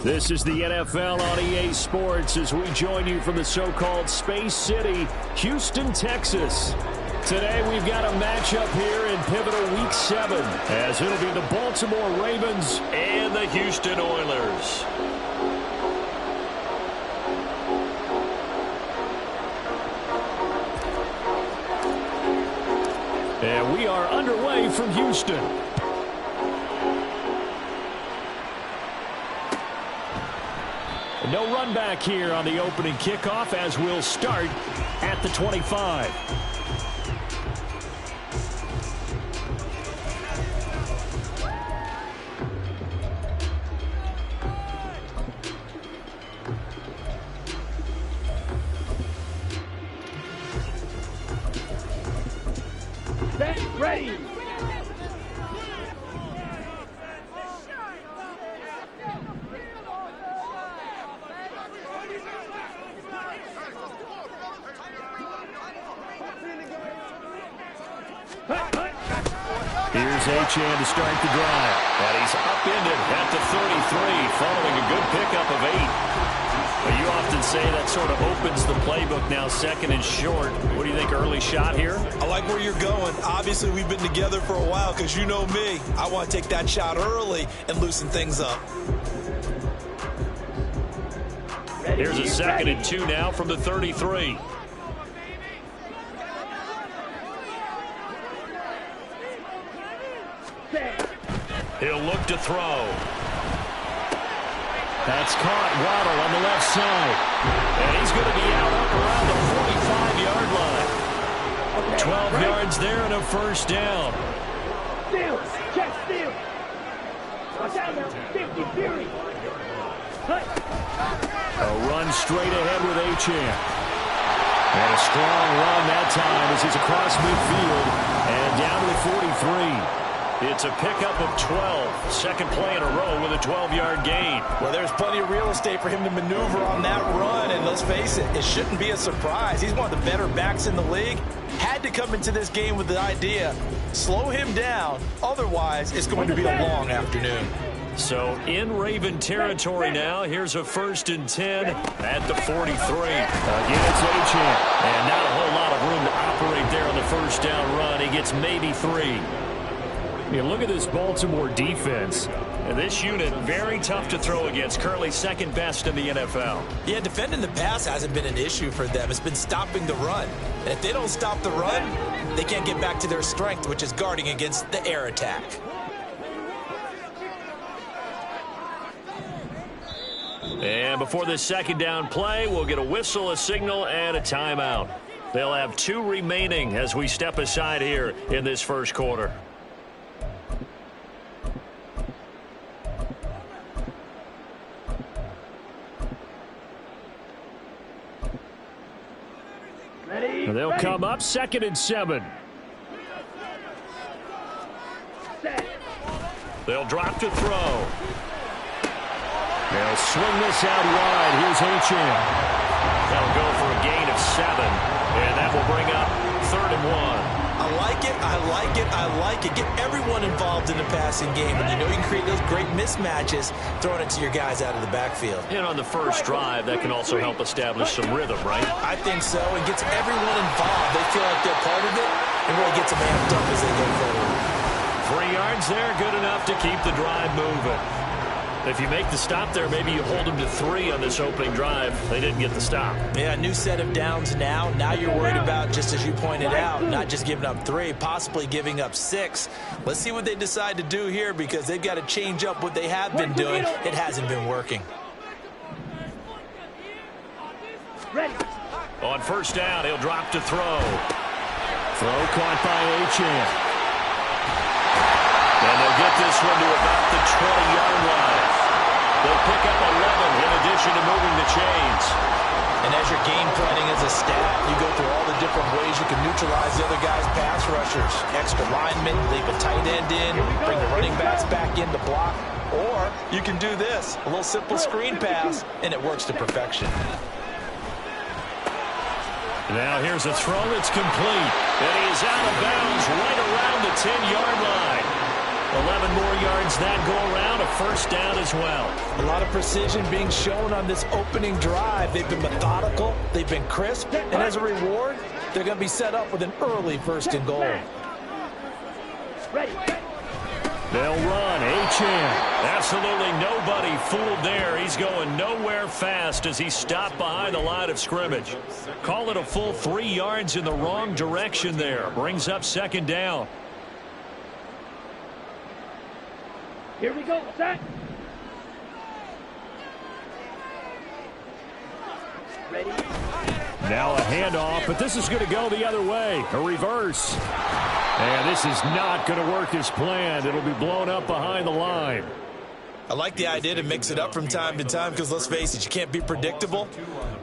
This is the NFL on EA Sports as we join you from the so-called Space City, Houston, Texas. Today we've got a matchup here in pivotal Week 7 as it'll be the Baltimore Ravens and the Houston Oilers. And we are underway from Houston. No run back here on the opening kickoff as we'll start at the 25. Set, ready. Here's Achane to start the drive. And he's upended at the 33 following a good pickup of 8. But you often say that sort of opens the playbook now, second and short. What do you think, early shot here? I like where you're going. Obviously, we've been together for a while because you know me. I want to take that shot early and loosen things up. Here's a second and 2 now from the 33. He'll look to throw. That's caught. Waddle on the left side. And he's going to be out up around the 45-yard line. 12 yards there and a first down. Steal, check, steal. Watch out now, 50, fury. A run straight ahead with Achane. And a strong run that time as he's across midfield and down to the 43. It's a pickup of 12. Second play in a row with a 12-yard gain. Well, there's plenty of real estate for him to maneuver on that run, and let's face it, it shouldn't be a surprise. He's one of the better backs in the league. Had to come into this game with the idea, slow him down, otherwise it's going to be a long afternoon. So in Raven territory now. Here's a 1st and 10 at the 43. Again, it's Achane. And not a whole lot of room to operate there on the first down run. He gets maybe 3. Yeah, look at this Baltimore defense. And this unit, very tough to throw against. Currently second best in the NFL. Yeah, defending the pass hasn't been an issue for them. It's been stopping the run. And if they don't stop the run, they can't get back to their strength, which is guarding against the air attack. And before this second down play, we'll get a whistle, a signal, and a timeout. They'll have 2 remaining as we step aside here in this first quarter. Ready, They'll ready. come up 2nd and 7. Set. They'll drop to throw. They'll swing this out wide. Here's Achane. That'll go for a gain of 7. And that will bring up 3rd and 1. I like it, I like it, I like it. Get everyone involved in the passing game. And you know you can create those great mismatches throwing it to your guys out of the backfield. And on the first drive, that can also help establish some rhythm, right? I think so. It gets everyone involved. They feel like they're part of it and really gets them amped up as they go forward. 3 yards there, good enough to keep the drive moving. If you make the stop there, maybe you hold them to 3 on this opening drive. They didn't get the stop. Yeah, new set of downs now. Now you're worried about, just as you pointed out, not just giving up 3, possibly giving up 6. Let's see what they decide to do here because they've got to change up what they have been doing. It hasn't been working. Ready. On first down, he'll drop to throw. Throw caught by Achane. And they'll get this one to about the 20-yard line. They'll pick up 11 in addition to moving the chains. And as you're game planning as a staff, you go through all the different ways you can neutralize the other guy's pass rushers. Extra linemen, leave a tight end in, bring the running backs back in to block. Or you can do this, a little simple screen pass, and it works to perfection. Now here's a throw that's complete. And he is out of bounds right around the 10-yard line. 11 more yards that go around, a first down as well. A lot of precision being shown on this opening drive. They've been methodical, they've been crisp, and as a reward, they're going to be set up with an early first and goal. Ready. They'll run. Achane. Absolutely nobody fooled there. He's going nowhere fast as he stopped behind the line of scrimmage. Call it a full 3 yards in the wrong direction there. Brings up second down. Here we go. Set. Ready. Now a handoff, but this is going to go the other way. A reverse. And this is not going to work as planned. It'll be blown up behind the line. I like the idea to mix it up from time to time because, let's face it, you can't be predictable.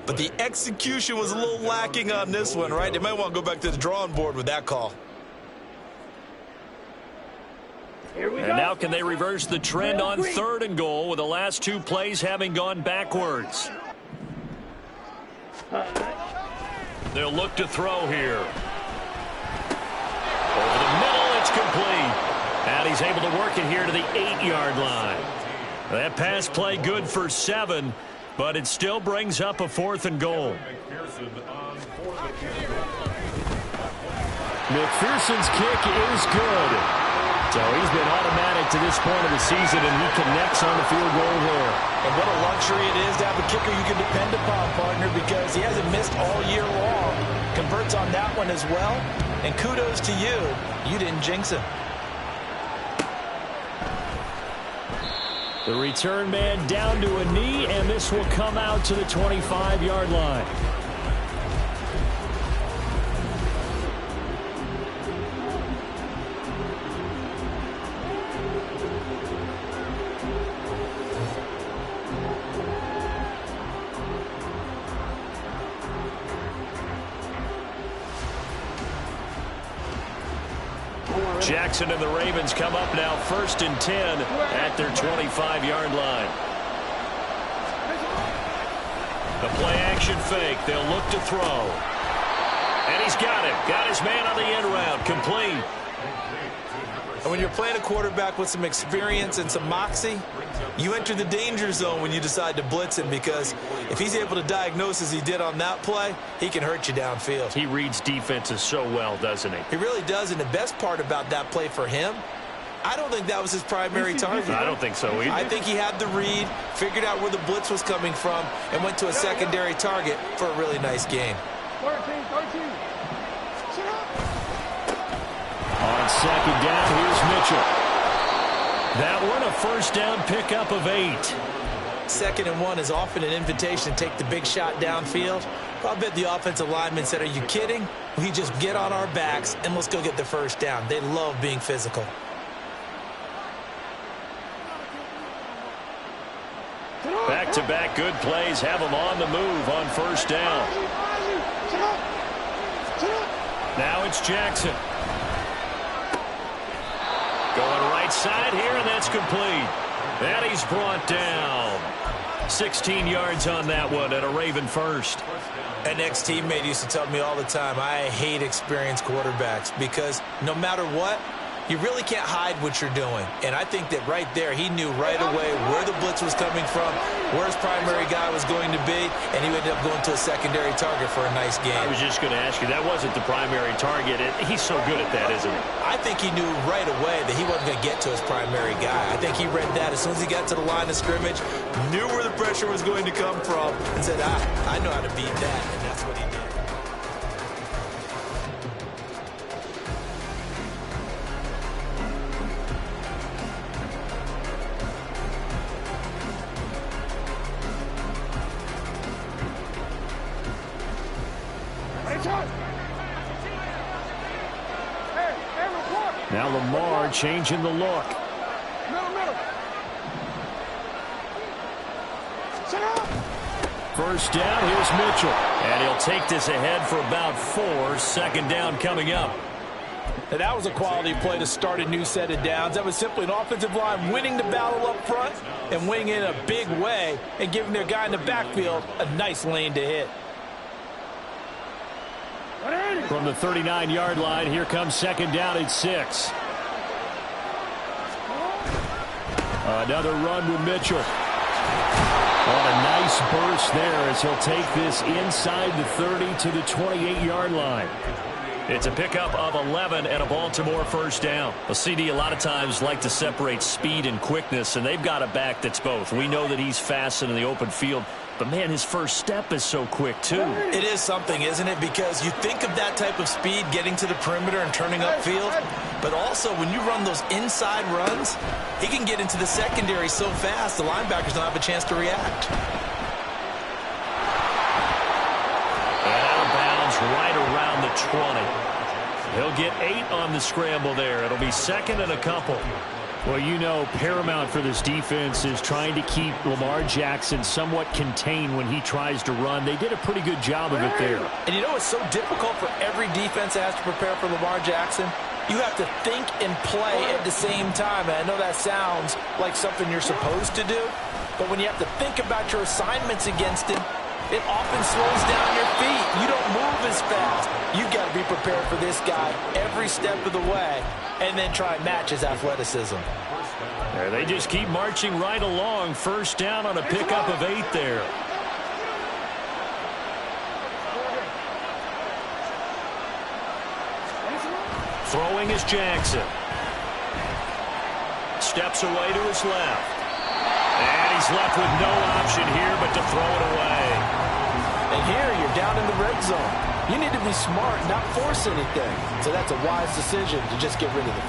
But the execution was a little lacking on this one, right? They might want to go back to the drawing board with that call. Here we go. And now can they reverse the trend on third and goal with the last 2 plays having gone backwards? They'll look to throw here. Over the middle, it's complete. And he's able to work it here to the 8-yard line. That pass play good for 7, but it still brings up a 4th and goal. McPherson's kick is good. So he's been automatic to this point of the season, and he connects on the field goal there. And what a luxury it is to have a kicker you can depend upon, partner, because he hasn't missed all year long. Converts on that one as well. And kudos to you. You didn't jinx him. The return man down to a knee, and this will come out to the 25-yard line. Jackson and the Ravens come up now 1st and 10 at their 25-yard line. The play action fake. They'll look to throw. And he's got it. Got his man on the end route. Complete. And when you're playing a quarterback with some experience and some moxie, you enter the danger zone when you decide to blitz him, because if he's able to diagnose as he did on that play, he can hurt you downfield. He reads defenses so well, doesn't he? He really does, and the best part about that play for him, I don't think that was his primary target. I don't think so either. I think he had the read, figured out where the blitz was coming from, and went to a secondary target for a really nice gain. 13. On second down, here's Mitchell. That one, a first down pickup of 8. 2nd and 1 is often an invitation to take the big shot downfield. I bet the offensive lineman said, are you kidding? We just get on our backs and let's go get the first down. They love being physical. Back-to-back good plays have them on the move on first down. Now it's Jackson. Going right side here, and that's complete. And he's brought down. 16 yards on that one, and a Raven first. An ex-teammate used to tell me all the time, I hate experienced quarterbacks, because no matter what, you really can't hide what you're doing. And I think that right there, he knew right away where the blitz was coming from, where his primary guy was going to be, and he ended up going to a secondary target for a nice game. I was just going to ask you, that wasn't the primary target. He's so good at that, isn't he? I think he knew right away that he wasn't going to get to his primary guy. I think he read that as soon as he got to the line of scrimmage, knew where the pressure was going to come from, and said, I know how to beat that, and that's what he did. Now Lamar changing the look. First down, here's Mitchell. And he'll take this ahead for about 4. 2nd down coming up. And that was a quality play to start a new set of downs. That was simply an offensive line winning the battle up front and winning in a big way and giving their guy in the backfield a nice lane to hit. From the 39-yard line, here comes 2nd down at 6. Another run with Mitchell. On a nice burst there as he'll take this inside the 30 to the 28-yard line. It's a pickup of 11 and a Baltimore first down. A CD a lot of times like to separate speed and quickness, and they've got a back that's both. We know that he's fast in the open field, but, man, his first step is so quick, too. It is something, isn't it? Because you think of that type of speed getting to the perimeter and turning upfield, but also when you run those inside runs, he can get into the secondary so fast the linebackers don't have a chance to react. Right around the 20. He'll get 8 on the scramble there. It'll be second and a couple. Well, you know, paramount for this defense is trying to keep Lamar Jackson somewhat contained when he tries to run. They did a pretty good job of it there. And you know it's so difficult for every defense that has to prepare for Lamar Jackson? You have to think and play at the same time. And I know that sounds like something you're supposed to do, but when you have to think about your assignments against him, it often slows down your feet. You don't move as fast. You've got to be prepared for this guy every step of the way and then try and match his athleticism. There, they just keep marching right along. First down on a pickup of 8 there. Throwing is Jackson. Steps away to his left. And he's left with no option here but to throw it away. And here you're down in the red zone. You need to be smart, not force anything. So that's a wise decision to just get rid of it.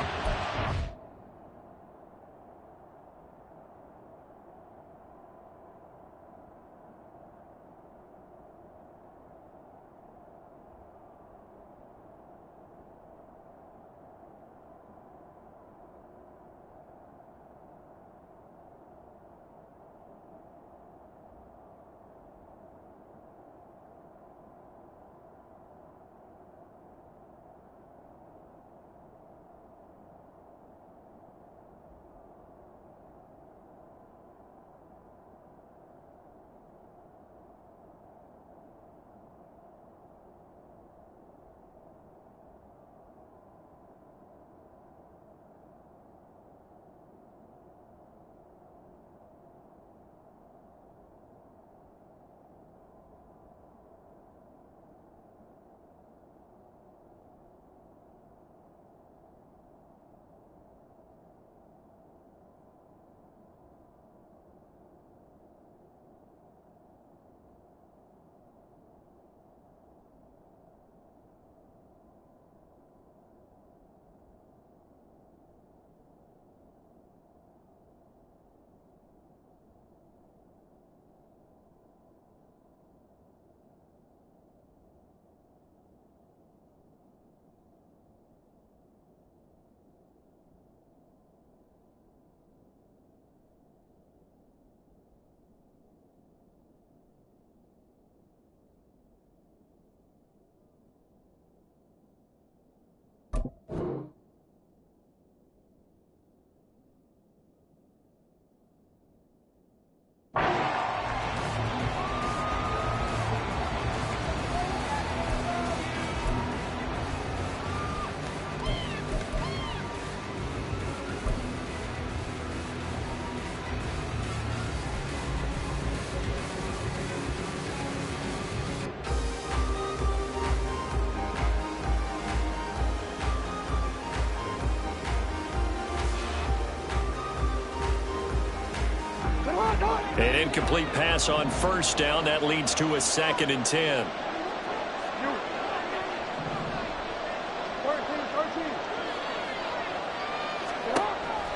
An incomplete pass on first down. That leads to a 2nd and 10.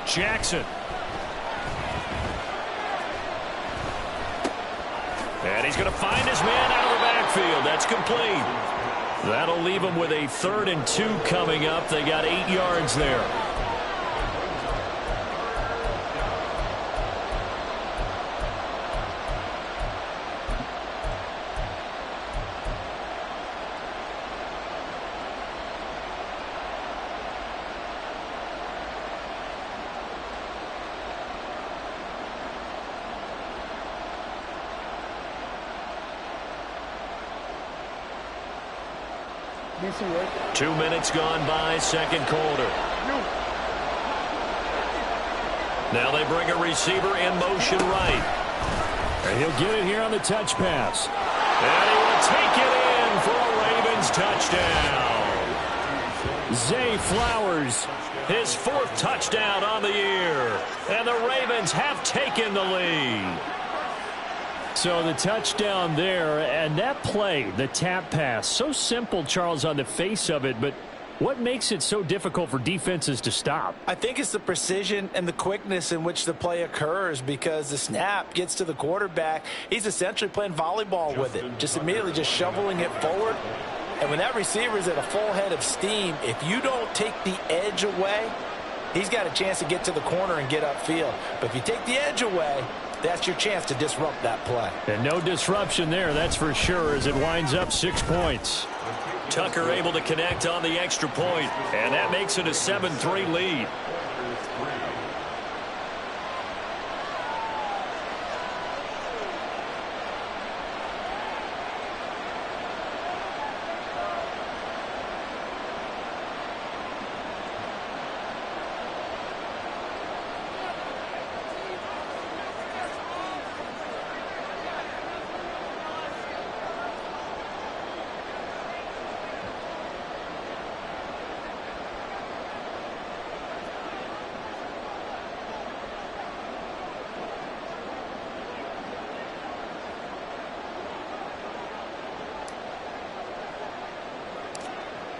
Jackson. And he's going to find his man out of the backfield. That's complete. That'll leave him with a 3rd and 2 coming up. They got 8 yards there. Decent work. 2 minutes gone by, second quarter. Now they bring a receiver in motion right. And he'll get it here on the touch pass. And he will take it in for a Ravens touchdown. Zay Flowers. His 4th touchdown on the year. And the Ravens have taken the lead. So the touchdown there, and that play, the tap pass, so simple, Charles, on the face of it, but what makes it so difficult for defenses to stop? I think it's the precision and the quickness in which the play occurs, because the snap gets to the quarterback. He's essentially playing volleyball with it, just immediately just shoveling it forward. And when that receiver is at a full head of steam, if you don't take the edge away, he's got a chance to get to the corner and get upfield. But if you take the edge away, that's your chance to disrupt that play. And no disruption there, that's for sure, as it winds up 6 points. Tucker able to connect on the extra point, and that makes it a 7-3 lead.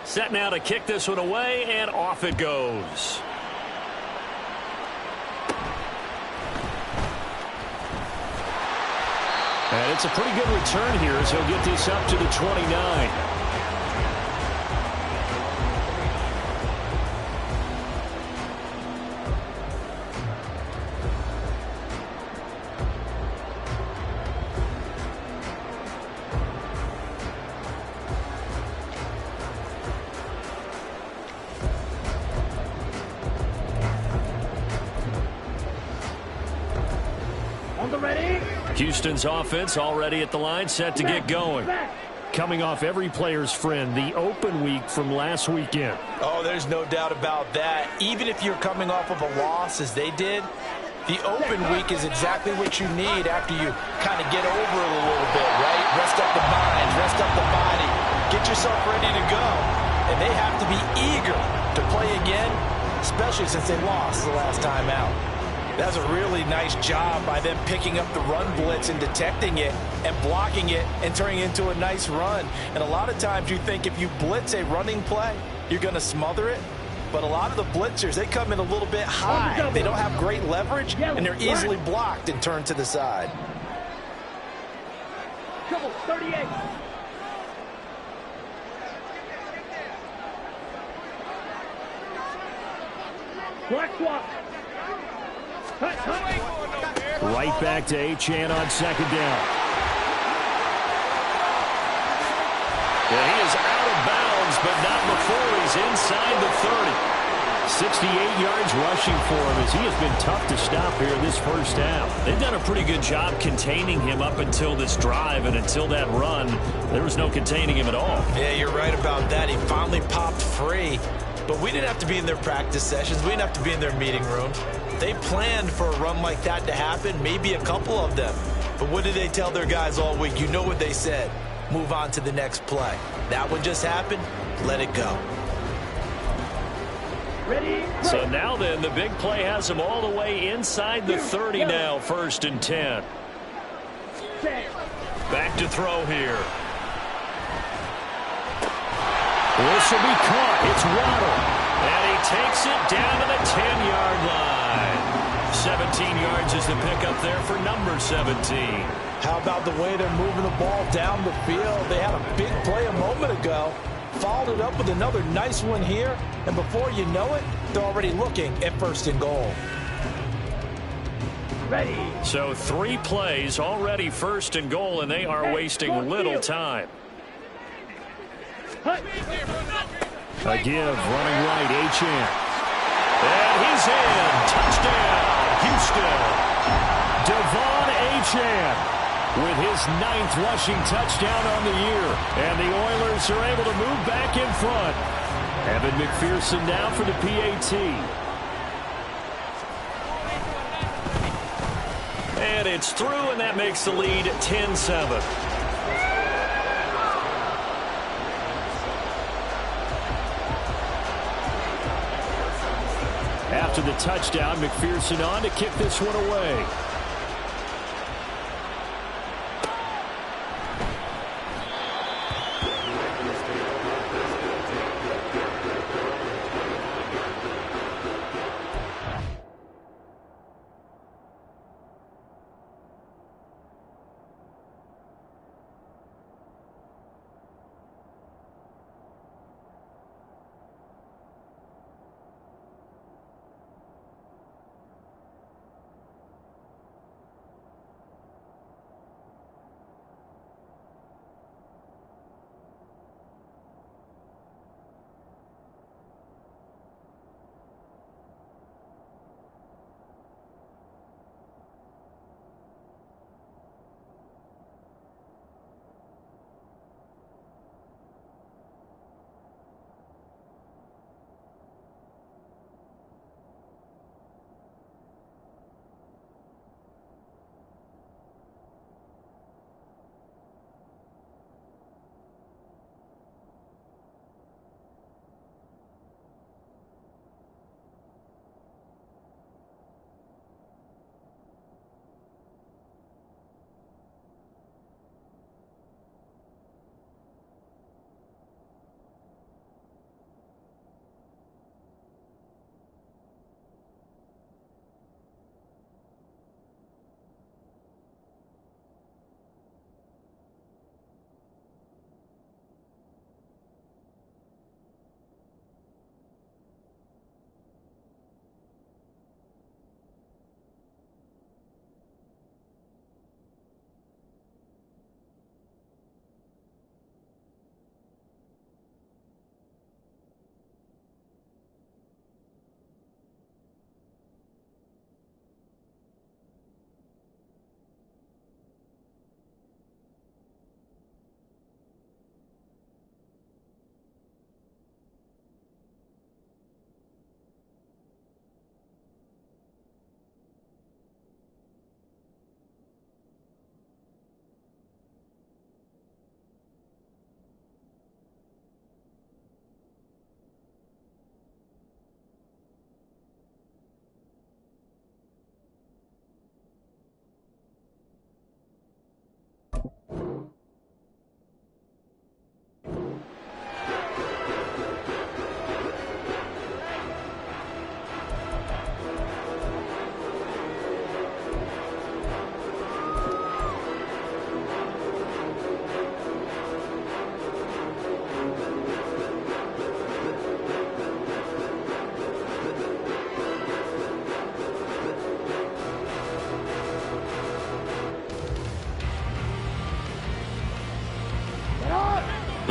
Set now to kick this one away, and off it goes. And it's a pretty good return here as he'll get this up to the 29. Houston's offense already at the line, set to get going. Coming off every player's friend, the open week from last weekend. Oh, there's no doubt about that. Even if you're coming off of a loss as they did, the open week is exactly what you need after you kind of get over it a little bit, right? Rest up the mind, rest up the body, get yourself ready to go. And they have to be eager to play again, especially since they lost the last time out. That's a really nice job by them picking up the run blitz and detecting it and blocking it and turning it into a nice run. And a lot of times you think if you blitz a running play, you're going to smother it. But a lot of the blitzers, they come in a little bit high. They don't have great leverage, and they're easily blocked and turned to the side. Double 38. Black swap. Right back to Achane on 2nd down. Yeah, he is out of bounds, but not before he's inside the 30. 68 yards rushing for him as he has been tough to stop here this first half. They've done a pretty good job containing him up until this drive, and until that run, there was no containing him at all. Yeah, you're right about that. He finally popped free. But we didn't have to be in their practice sessions. We didn't have to be in their meeting rooms. They planned for a run like that to happen, maybe a couple of them. But what did they tell their guys all week? You know what they said. Move on to the next play. That one just happened. Let it go. Ready? So now then, the big play has him all the way inside the 30 now, 1st and 10. Back to throw here. This will be caught. It's Waddle. And he takes it down to the 10-yard line. 17 yards is the pickup there for number 17. How about the way they're moving the ball down the field? They had a big play a moment ago. Followed it up with another nice one here. And before you know it, they're already looking at 1st and goal. Ready. So 3 plays already 1st and goal, and they are wasting little time. A give, running right, Achane. And he's in. Touchdown, Houston. Devon Achane with his 9th rushing touchdown on the year. And the Oilers are able to move back in front. Evan McPherson now for the PAT. And it's through, and that makes the lead 10-7. After the touchdown, McPherson on to kick this one away.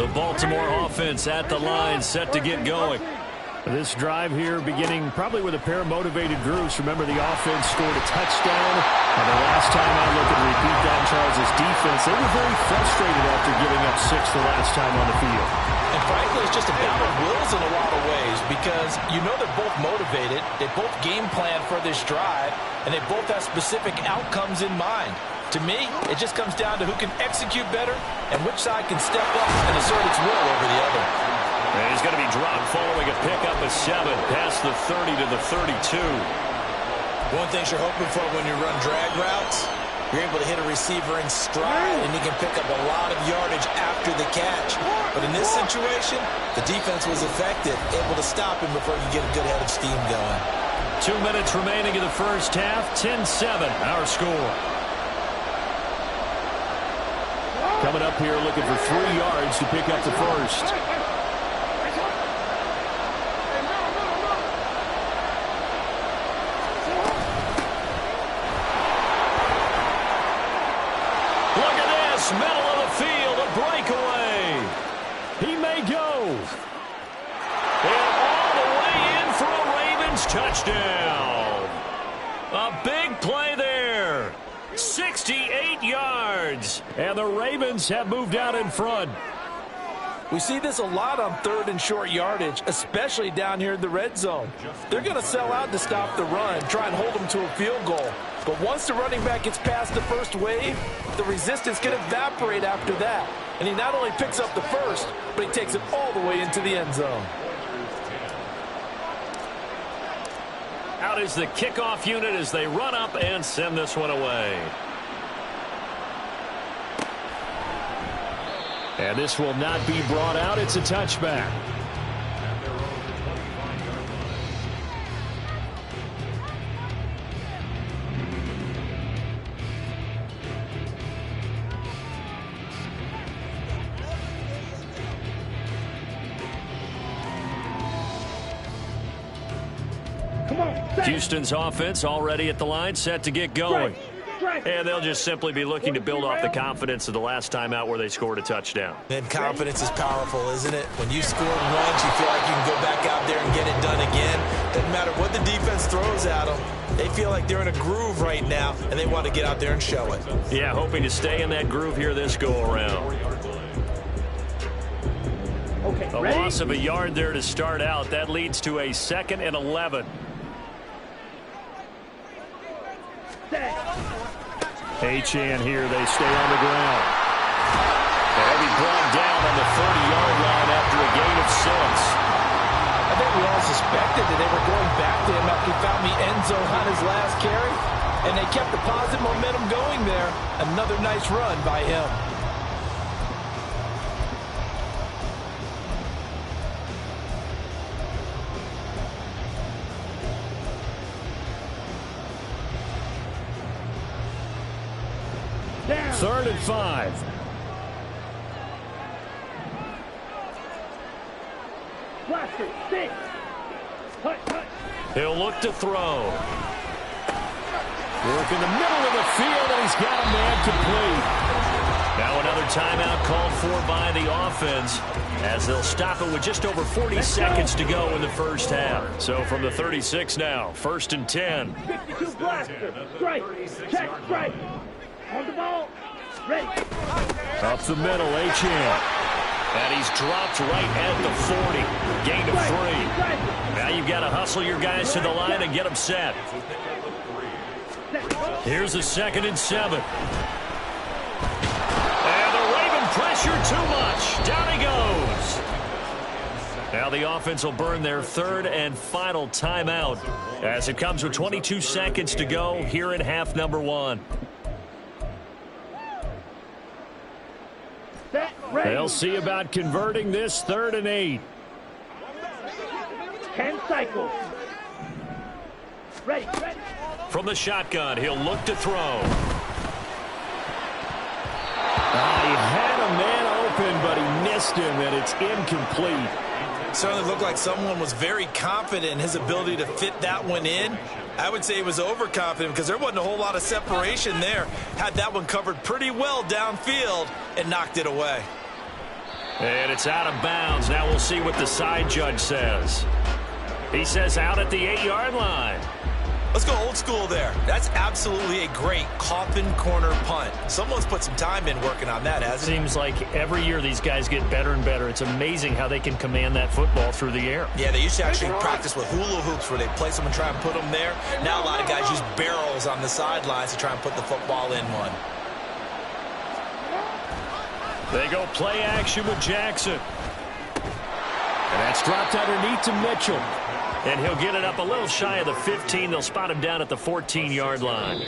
The Baltimore offense at the line, set to get going. This drive here beginning probably with a pair of motivated groups. Remember, the offense scored a touchdown. And the last time I look and repeat that, Charles' defense, they were very frustrated after giving up 6 the last time on the field. And frankly, it's just a battle of wills in a lot of ways because you know they're both motivated. They both game plan for this drive, and they both have specific outcomes in mind. To me, it just comes down to who can execute better and which side can step up and assert its will over the other. And he's going to be dropped following a pickup of 7 past the 30 to the 32. One thing you're hoping for when you run drag routes, you're able to hit a receiver in stride and he can pick up a lot of yardage after the catch. But in this situation, the defense was effective, able to stop him before you get a good head of steam going. 2 minutes remaining in the first half, 10-7 our score. Coming up here looking for 3 yards to pick up the first. Look at this, middle of the field, a breakaway. He may go. And all the way in for a Ravens touchdown. A big play there. 68 yards. And the Ravens have moved out in front. We see this a lot on 3rd and short yardage, especially down here in the red zone. They're going to sell out to stop the run, try and hold them to a field goal. But once the running back gets past the first wave, the resistance can evaporate after that. And he not only picks up the first, but he takes it all the way into the end zone. Out is the kickoff unit as they run up and send this one away. And this will not be brought out. It's a touchback. Houston's offense already at the line, set to get going. And they'll just simply be looking to build off the confidence of the last time out where they scored a touchdown. And confidence is powerful, isn't it? When you scored once, you feel like you can go back out there and get it done again. Doesn't matter what the defense throws at them. They feel like they're in a groove right now, and they want to get out there and show it. Yeah, hoping to stay in that groove here this go-around. A loss of a yard there to start out. That leads to a 2nd and 11. H-Chan here. They stay on the ground. They'll be brought down on the 30-yard line after a gain of 6. I think we all suspected that they were going back to him after he found the end zone on his last carry. And they kept the positive momentum going there. Another nice run by him. Down. 3rd and 5. He'll look to throw. Work in the middle of the field, and he's got a man complete. Now another timeout called for by the offense as they'll stop it with just over 40 seconds to go in the first half. So from the 36 now, 1st and 10. 52 blaster. Strike. Check. Strike. On the ball. Ready. Up the middle, H-Chan. And he's dropped right at the 40. Gain of 3. Now you've got to hustle your guys to the line and get them set. Here's a 2nd and 7. And the Raven pressure too much. Down he goes. Now the offense will burn their 3rd and final timeout as it comes with 22 seconds to go here in half number 1. They'll see about converting this 3rd and 8. 10 cycles. Ready. From the shotgun, he'll look to throw. He had a man open, but he missed him, and it's incomplete. Certainly looked like someone was very confident in his ability to fit that one in. I would say he was overconfident because there wasn't a whole lot of separation there. Had that one covered pretty well downfield and knocked it away. And it's out of bounds. Now we'll see what the side judge says. He says out at the 8-yard line. Let's go old school there. That's absolutely a great coffin corner punt. Someone's put some time in working on that, hasn't it? Seems like every year these guys get better and better. It's amazing how they can command that football through the air. Yeah, they used to actually practice with hula hoops where they place them and try and put them there. Now a lot of guys use barrels on the sidelines to try and put the football in one. They go play action with Jackson. And that's dropped underneath to Mitchell. And he'll get it up a little shy of the 15. They'll spot him down at the 14-yard line.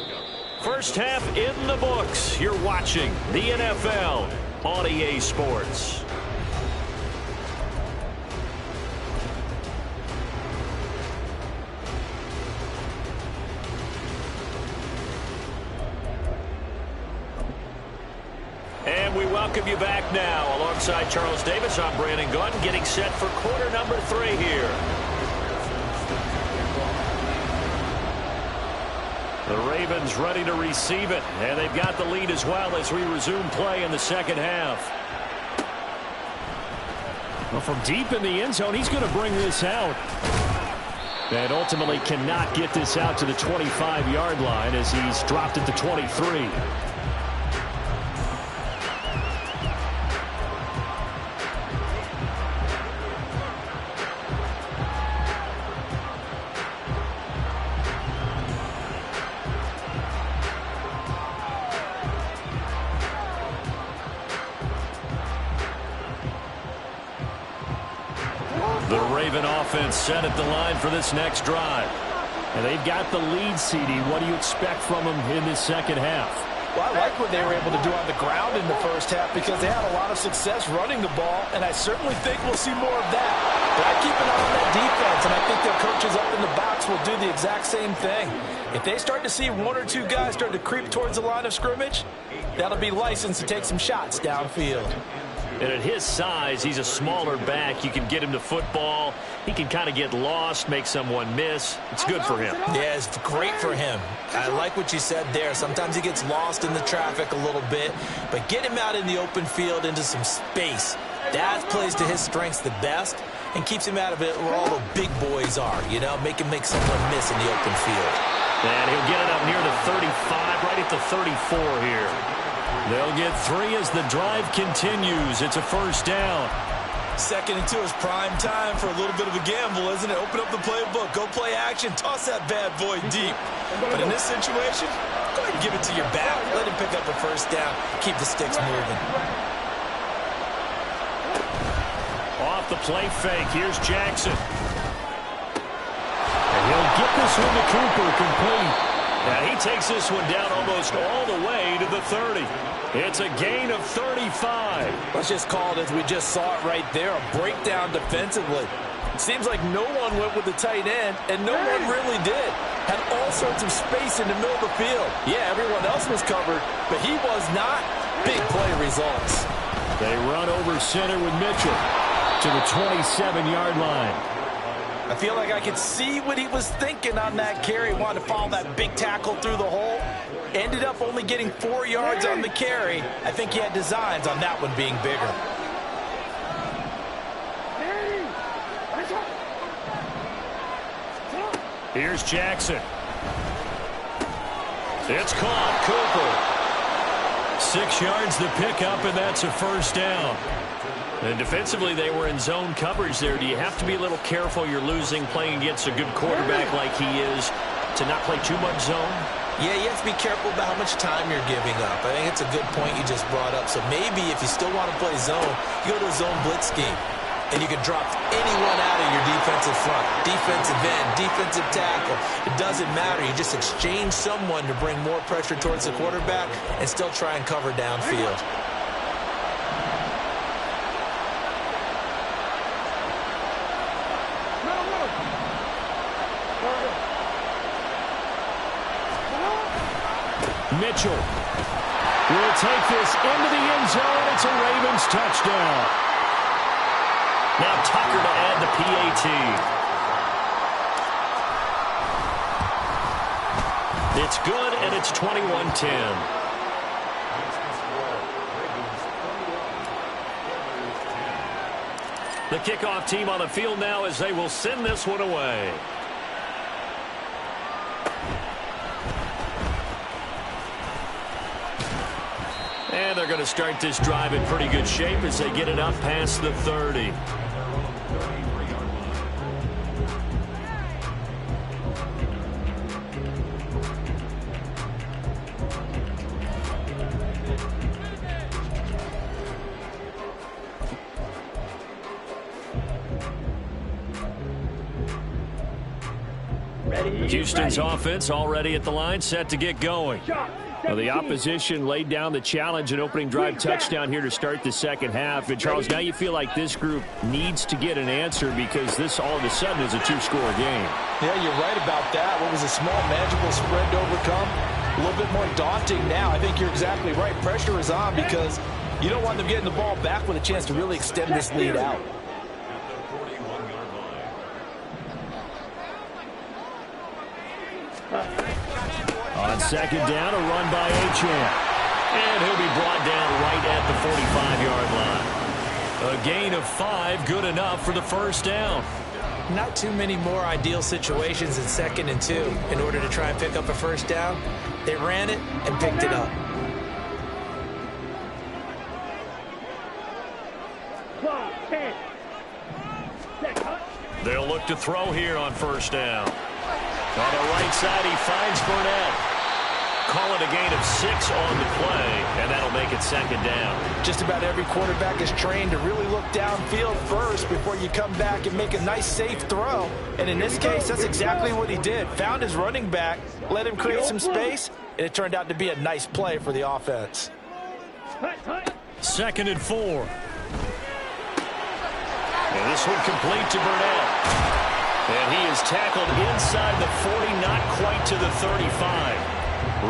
First half in the books. You're watching the NFL on EA Sports. And we welcome you back now. Alongside Charles Davis, I'm Brandon Gunn, getting set for quarter number 3 here. The Ravens ready to receive it, and they've got the lead as well as we resume play in the second half. Well, from deep in the end zone, he's going to bring this out. And ultimately cannot get this out to the 25-yard line as he's dropped at the 23. The Raven offense set at the line for this next drive. And they've got the lead, CD. What do you expect from them in this second half? Well, I like what they were able to do on the ground in the first half because they had a lot of success running the ball, and I certainly think we'll see more of that. But I keep an eye on that defense, and I think their coaches up in the box will do the exact same thing. If they start to see one or two guys start to creep towards the line of scrimmage, that'll be licensed to take some shots downfield. And at his size, he's a smaller back. You can get him to football. He can kind of get lost, make someone miss. It's good for him. Yeah, it's great for him. I like what you said there. Sometimes he gets lost in the traffic a little bit, but get him out in the open field into some space. That plays to his strengths the best and keeps him out of it where all the big boys are, you know, make him make someone miss in the open field. And he'll get it up near the 35, right at the 34 here. They'll get 3 as the drive continues. It's a first down. 2nd and 2 is prime time for a little bit of a gamble, isn't it? Open up the playbook, go play action, toss that bad boy deep. But in this situation, go ahead and give it to your back. Let him pick up a first down. Keep the sticks moving. Off the play fake, here's Jackson. And he'll get this one to Cooper, complete. Now he takes this one down almost all the way to the 30. It's a gain of 35. Let's just call it as we just saw it right there, a breakdown defensively. It seems like no one went with the tight end, and no one really did. Had all sorts of space in the middle of the field. Yeah, everyone else was covered, but he was not. Big play results. They run over center with Mitchell to the 27-yard line. I feel like I could see what he was thinking on that carry. Wanted to follow that big tackle through the hole. Ended up only getting 4 yards on the carry. I think he had designs on that one being bigger. Here's Jackson. It's caught. Cooper. 6 yards the pickup, and that's a first down. And defensively, they were in zone coverage there. Do you have to be a little careful? You're losing playing against a good quarterback like he is to not play too much zone? Yeah, you have to be careful about how much time you're giving up. I think it's a good point you just brought up. So maybe if you still want to play zone, you go to a zone blitz scheme. And you can drop anyone out of your defensive front. Defensive end, defensive tackle. It doesn't matter. You just exchange someone to bring more pressure towards the quarterback and still try and cover downfield. Mitchell will take this into the end zone. It's a Ravens touchdown. Now Tucker to add the PAT. It's good, and it's 21-10. The kickoff team on the field now as they will send this one away. And they're going to start this drive in pretty good shape as they get it up past the 30. Houston's offense already at the line, set to get going. Well, the opposition laid down the challenge and opening drive touchdown here to start the second half. And, Charles, now you feel like this group needs to get an answer because this all of a sudden is a two-score game. Yeah, you're right about that. What was a small, magical spread to overcome? A little bit more daunting now. I think you're exactly right. Pressure is on because you don't want them getting the ball back with a chance to really extend this lead out. On second down, a run by Achane. And he'll be brought down right at the 45-yard line. A gain of 5, good enough for the first down. Not too many more ideal situations in 2nd and 2 in order to try and pick up a first down. They ran it and picked it up. They'll look to throw here on first down. On the right side, he finds Burnett. call it a gain of 6 on the play, and that'll make it second down. Just about every quarterback is trained to really look downfield first before you come back and make a nice, safe throw. And in this case, that's exactly what he did. Found his running back, let him create some space, and it turned out to be a nice play for the offense. 2nd and 4. And this one complete to Burnett. And he is tackled inside the 40, not quite to the 35.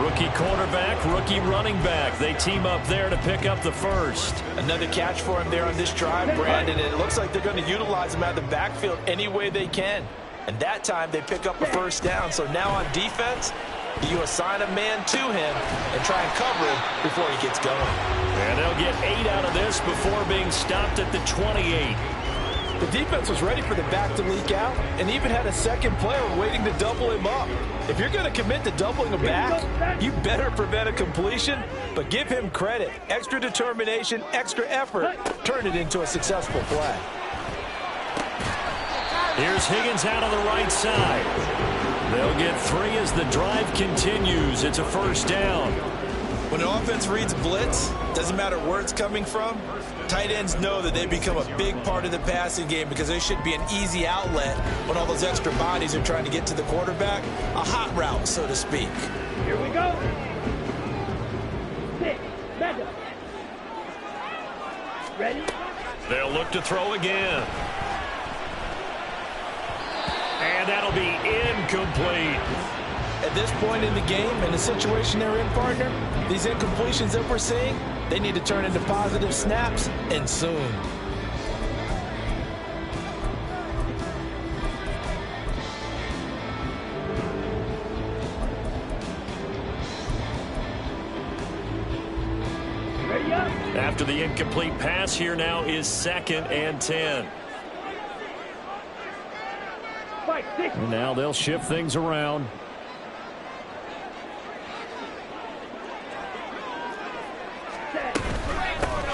Rookie quarterback, rookie running back. They team up there to pick up the first. Another catch for him there on this drive, Brandon. And it looks like they're going to utilize him out of the backfield any way they can. And that time they pick up a first down. So now on defense, you assign a man to him and try and cover him before he gets going. And they'll get 8 out of this before being stopped at the 28. The defense was ready for the back to leak out and even had a second player waiting to double him up. If you're going to commit to doubling a back, you better prevent a completion, but give him credit. Extra determination, extra effort, turn it into a successful play. Here's Higgins out on the right side. They'll get 3 as the drive continues. It's a first down. When an offense reads blitz, doesn't matter where it's coming from, tight ends know that they become a big part of the passing game because they should be an easy outlet when all those extra bodies are trying to get to the quarterback. A hot route, so to speak. Here we go. 6, back up. Ready? They'll look to throw again. And that'll be incomplete. At this point in the game, in the situation they're in, partner, these incompletions that we're seeing, they need to turn into positive snaps, and soon. Ready up. After the incomplete pass, here now is 2nd and 10. Fight, 6. And now they'll shift things around.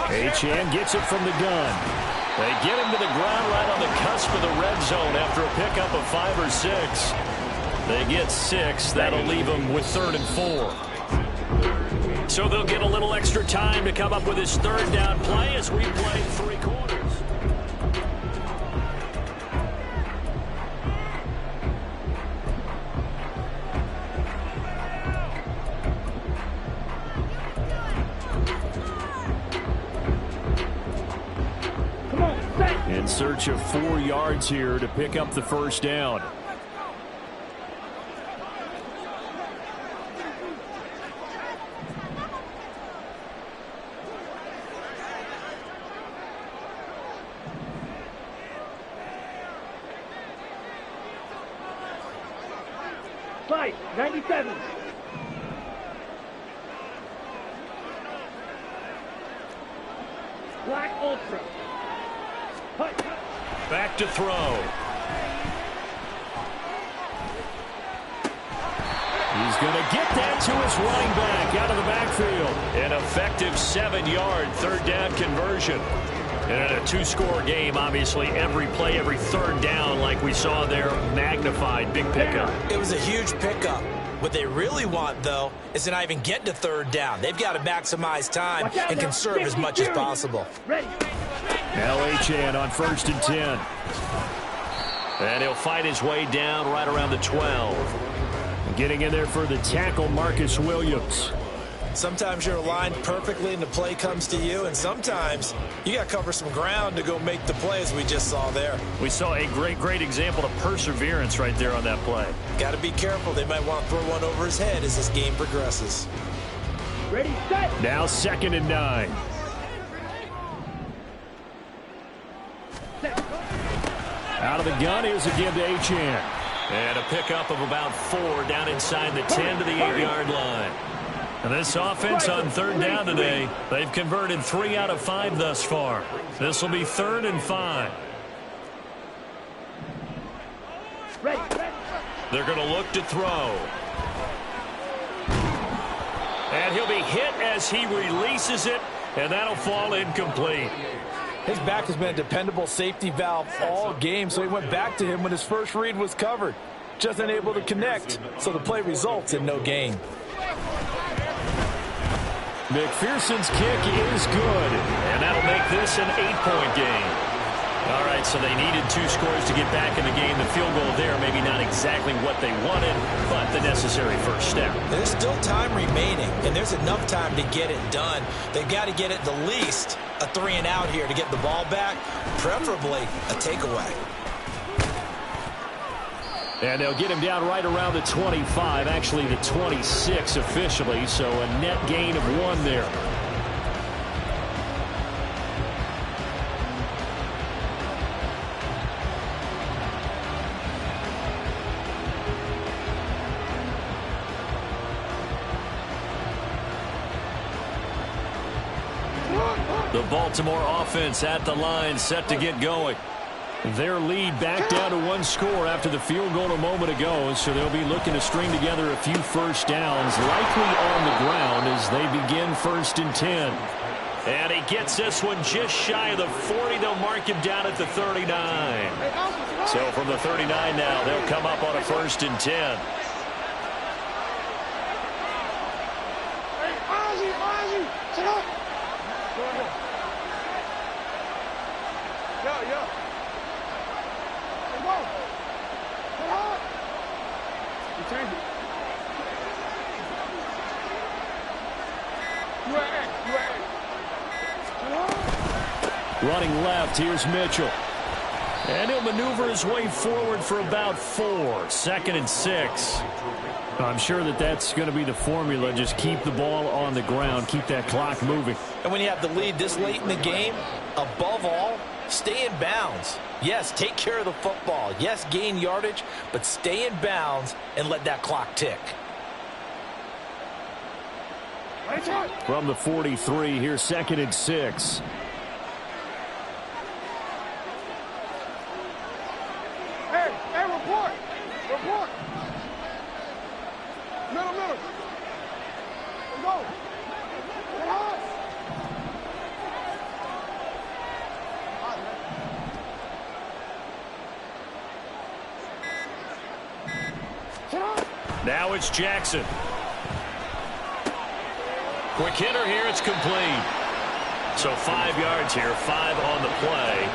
Achane gets it from the gun. They get him to the ground right on the cusp of the red zone after a pickup of 5 or 6. They get 6. That'll leave them with 3rd and 4. So they'll get a little extra time to come up with his 3rd down play as we play 3 quarters. In search of 4 yards here to pick up the first down. Fight, 97. Black Ultra. Back to throw. He's going to get that to his running back out of the backfield. An effective 7-yard 3rd down conversion. And in a 2-score game, obviously, every play, every 3rd down, like we saw there, magnified. Big pickup. It was a huge pickup. What they really want, though, is to not even get to 3rd down. They've got to maximize time and conserve as much as possible. Ready. Now Achane on 1st and 10. And he'll fight his way down right around the 12. Getting in there for the tackle, Marcus Williams. Sometimes you're aligned perfectly and the play comes to you, and sometimes you got to cover some ground to go make the play, as we just saw there. We saw a great example of perseverance right there on that play. Got to be careful. They might want to throw one over his head as this game progresses. Ready, set. Now 2nd and 9. Out of the gun is again to Achane. And a pickup of about 4 down inside the 10 to the 8-yard line. And this offense on 3rd down today, they've converted 3 out of 5 thus far. This will be 3rd and 5. They're going to look to throw. And he'll be hit as he releases it, and that'll fall incomplete. His back has been a dependable safety valve all game, so he went back to him when his first read was covered. Just unable to connect, so the play results in no gain. McPherson's kick is good, and that'll make this an 8-point game. All right, so they needed 2 scores to get back in the game. The field goal there, maybe not exactly what they wanted, but the necessary first step. There's still time remaining, and there's enough time to get it done. They've got to get at the least a 3-and-out here to get the ball back, preferably a takeaway. And they'll get him down right around the 25, actually the 26 officially, so a net gain of 1 there. The Baltimore offense at the line, set to get going. Their lead back down to 1 score after the field goal a moment ago, so they'll be looking to string together a few first downs, likely on the ground as they begin 1st and 10. And he gets this one just shy of the 40. They'll mark him down at the 39. So from the 39 now, they'll come up on a 1st and 10. Running left, here's Mitchell. And he'll maneuver his way forward for about 4. 2nd and 6. I'm sure that that's going to be the formula. Just keep the ball on the ground, keep that clock moving. And when you have the lead this late in the game, above all, stay in bounds. Yes, take care of the football. Yes, gain yardage, but stay in bounds and let that clock tick. From the 43, here's 2nd and 6. Hey, report. Middle. Let's go. Get on. Now it's Jackson. Quick hitter here, it's complete. So 5 yards here, 5 on the play.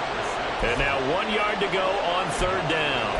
And now 1 yard to go on 3rd down.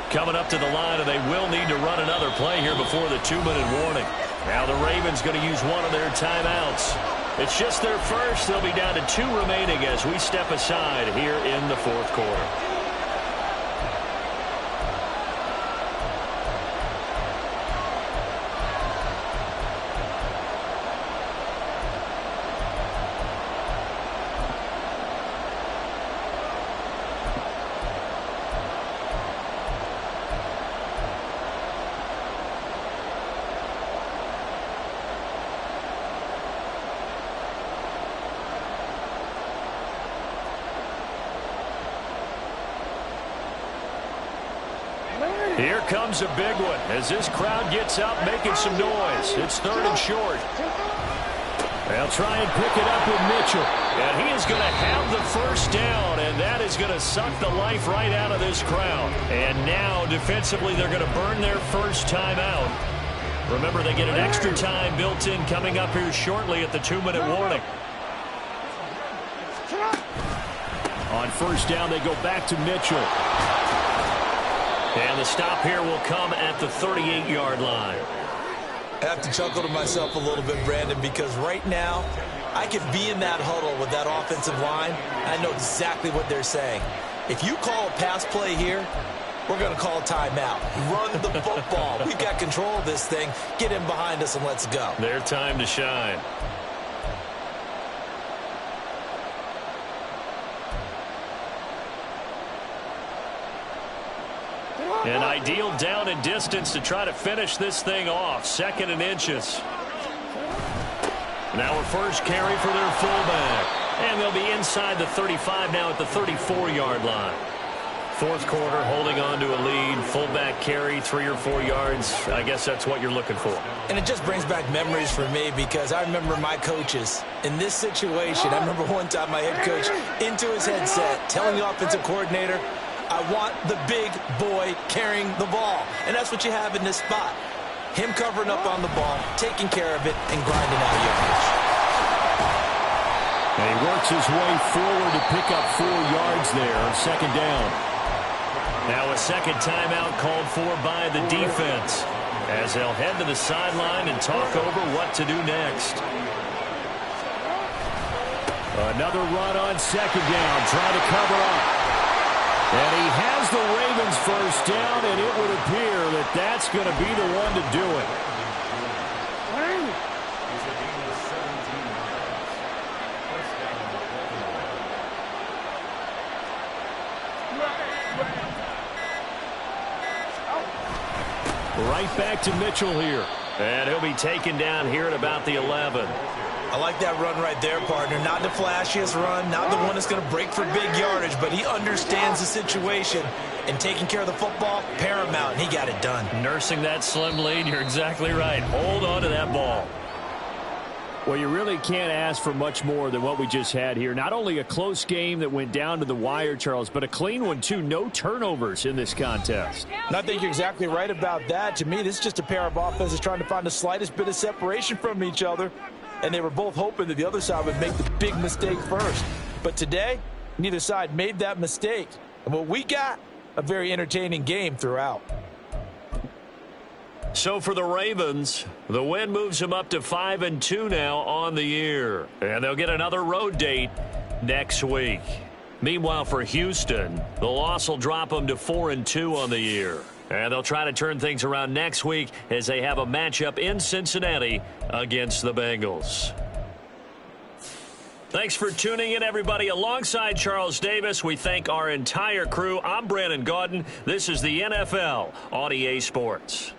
Coming up to the line, and they will need to run another play here before the 2-minute warning. Now the Ravens going to use one of their timeouts. It's just their first. They'll be down to 2 remaining as we step aside here in the 4th quarter. Here comes a big one as this crowd gets up making some noise. It's 3rd and short. They'll try and pick it up with Mitchell. And he is going to have the first down, and that is going to suck the life right out of this crowd. And now defensively they're going to burn their first timeout. Remember, they get an extra time built in coming up here shortly at the 2-minute warning. On 1st down, they go back to Mitchell. And the stop here will come at the 38-yard line. I have to chuckle to myself a little bit, Brandon, because right now I could be in that huddle with that offensive line. I know exactly what they're saying. If you call a pass play here, we're going to call a timeout. Run the football. We've got control of this thing. Get in behind us and let's go. Their time to shine. An ideal down and distance to try to finish this thing off. 2nd and inches. Now a first carry for their fullback. And they'll be inside the 35 now at the 34-yard line. Fourth quarter, holding on to a lead. Fullback carry, 3 or 4 yards. I guess that's what you're looking for. And it just brings back memories for me because I remember my coaches in this situation. I remember one time my head coach into his headset telling the offensive coordinator, I want the big boy carrying the ball. And that's what you have in this spot. Him covering up on the ball, taking care of it, and grinding out yardage. And he works his way forward to pick up 4 yards there on second down. Now a second timeout called for by the defense as they'll head to the sideline and talk over what to do next. Another run on second down, trying to cover up. And he has the Ravens first down, and it would appear that that's going to be the one to do it. Right back to Mitchell here. And he'll be taken down here at about the 11. I like that run right there, partner. Not the flashiest run, not the one that's going to break for big yardage, but he understands the situation, and taking care of the football, paramount, and he got it done. Nursing that slim lead, you're exactly right. Hold on to that ball. Well, you really can't ask for much more than what we just had here. Not only a close game that went down to the wire, Charles, but a clean one, too. No turnovers in this contest. And I think you're exactly right about that. To me, this is just a pair of offenses trying to find the slightest bit of separation from each other, and they were both hoping that the other side would make the big mistake first. But today, neither side made that mistake. And what we got, a very entertaining game throughout. So for the Ravens, the win moves them up to 5-2 now on the year. And they'll get another road date next week. Meanwhile, for Houston, the loss will drop them to 4-2 on the year. And they'll try to turn things around next week as they have a matchup in Cincinnati against the Bengals. Thanks for tuning in, everybody. Alongside Charles Davis, we thank our entire crew. I'm Brandon Gaudin. This is the NFL on EA Sports.